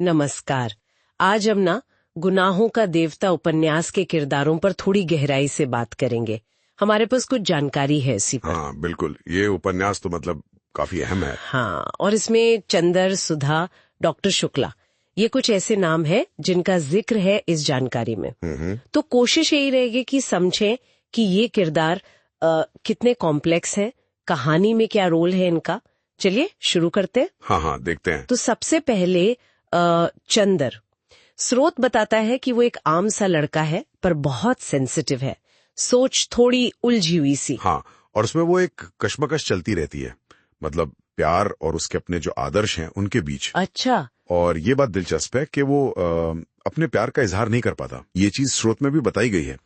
नमस्कार। आज हम ना गुनाहों का देवता उपन्यास के किरदारों पर थोड़ी गहराई से बात करेंगे। हमारे पास कुछ जानकारी है इसी पर। हाँ बिल्कुल, ये उपन्यास तो मतलब काफी अहम है। हाँ, और इसमें चंदर, सुधा, डॉक्टर शुक्ला, ये कुछ ऐसे नाम है जिनका जिक्र है इस जानकारी में। तो कोशिश यही रहेगी कि समझें कि ये किरदार कितने कॉम्प्लेक्स हैं, कहानी में क्या रोल है इनका। चलिए शुरू करते हैं। हाँ देखते हैं। तो सबसे पहले चंदर। स्रोत बताता है कि वो एक आम सा लड़का है पर बहुत सेंसिटिव है, सोच थोड़ी उलझी हुई सी। हाँ, और उसमें वो एक कश्मकश चलती रहती है, मतलब प्यार और उसके अपने जो आदर्श हैं उनके बीच। अच्छा। और ये बात दिलचस्प है कि वो अपने प्यार का इजहार नहीं कर पाता। ये चीज स्रोत में भी बताई गई है।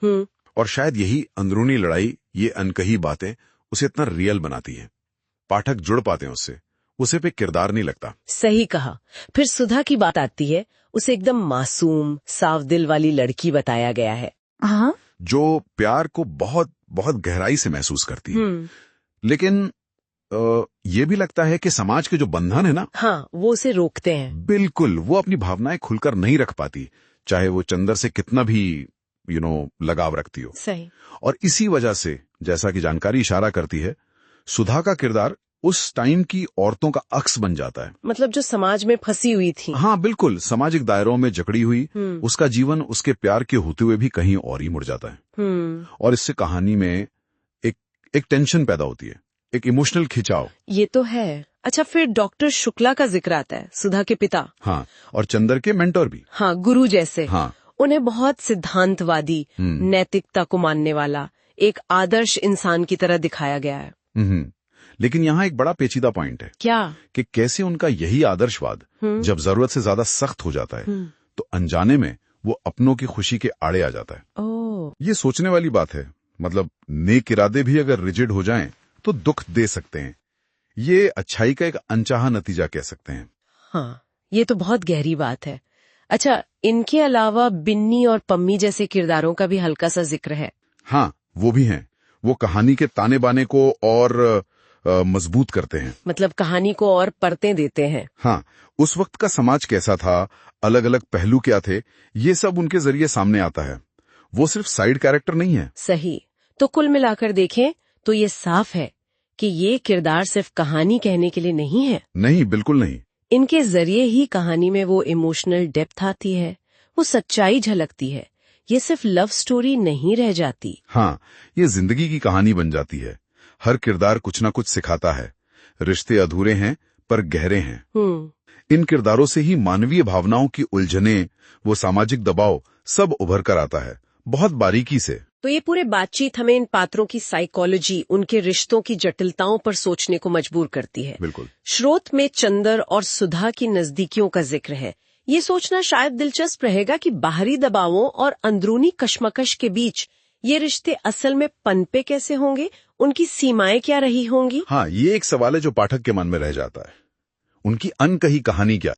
और शायद यही अंदरूनी लड़ाई, ये अनकही बातें उसे इतना रियल बनाती है। पाठक जुड़ पाते हैं उससे, उसे पे किरदार नहीं लगता। सही कहा। फिर सुधा की बात आती है। उसे एकदम मासूम, साफ दिल वाली लड़की बताया गया है। हाँ, जो प्यार को बहुत बहुत गहराई से महसूस करती है। लेकिन ये भी लगता है कि समाज के जो बंधन है ना, हाँ, वो उसे रोकते हैं। बिल्कुल, वो अपनी भावनाएं खुलकर नहीं रख पाती, चाहे वो चंदर से कितना भी लगाव रखती हो। सही। और इसी वजह से, जैसा कि जानकारी इशारा करती है, सुधा का किरदार उस टाइम की औरतों का अक्स बन जाता है। मतलब जो समाज में फंसी हुई थी। हाँ बिल्कुल, सामाजिक दायरों में जकड़ी हुई। उसका जीवन उसके प्यार के होते हुए भी कहीं और ही मुड़ जाता है। और इससे कहानी में एक टेंशन पैदा होती है, एक इमोशनल खिंचाव। ये तो है। अच्छा, फिर डॉक्टर शुक्ला का जिक्र आता है, सुधा के पिता। हाँ, और चंदर के मेंटर भी। हाँ, गुरु जैसे। हाँ, उन्हें बहुत सिद्धांतवादी, नैतिकता को मानने वाला, एक आदर्श इंसान की तरह दिखाया गया है। लेकिन यहाँ एक बड़ा पेचीदा पॉइंट है। क्या? कि कैसे उनका यही आदर्शवाद जब जरूरत से ज्यादा सख्त हो जाता है, तो अनजाने में वो अपनों की खुशी के आड़े आ जाता है। ये सोचने वाली बात है। मतलब नेक इरादे भी अगर रिजिड हो जाएं तो दुख दे सकते हैं। ये अच्छाई का एक अनचाहा नतीजा कह सकते हैं। हाँ, ये तो बहुत गहरी बात है। अच्छा, इनके अलावा बिन्नी और पम्मी जैसे किरदारों का भी हल्का सा जिक्र है। हाँ, वो भी हैं। वो कहानी के ताने बाने को और मजबूत करते हैं। मतलब कहानी को और परतें देते हैं। हाँ, उस वक्त का समाज कैसा था, अलग अलग पहलू क्या थे, ये सब उनके जरिए सामने आता है। वो सिर्फ साइड कैरेक्टर नहीं है। सही। तो कुल मिलाकर देखें तो ये साफ है कि ये किरदार सिर्फ कहानी कहने के लिए नहीं है। नहीं, बिल्कुल नहीं। इनके जरिए ही कहानी में वो इमोशनल डेप्थ आती है, वो सच्चाई झलकती है। ये सिर्फ लव स्टोरी नहीं रह जाती। हाँ, ये जिंदगी की कहानी बन जाती है। हर किरदार कुछ ना कुछ सिखाता है। रिश्ते अधूरे हैं पर गहरे हैं। इन किरदारों से ही मानवीय भावनाओं की उलझने, वो सामाजिक दबाव, सब उभर कर आता है, बहुत बारीकी से। तो ये पूरे बातचीत हमें इन पात्रों की साइकोलॉजी, उनके रिश्तों की जटिलताओं पर सोचने को मजबूर करती है। बिल्कुल। स्रोत में चंदर और सुधा की नजदीकियों का जिक्र है। ये सोचना शायद दिलचस्प रहेगा कि बाहरी दबावों और अंदरूनी कश्मकश के बीच ये रिश्ते असल में पनपे कैसे होंगे, उनकी सीमाएं क्या रही होंगी। हाँ, ये एक सवाल है जो पाठक के मन में रह जाता है। उनकी अनकही कहानी क्या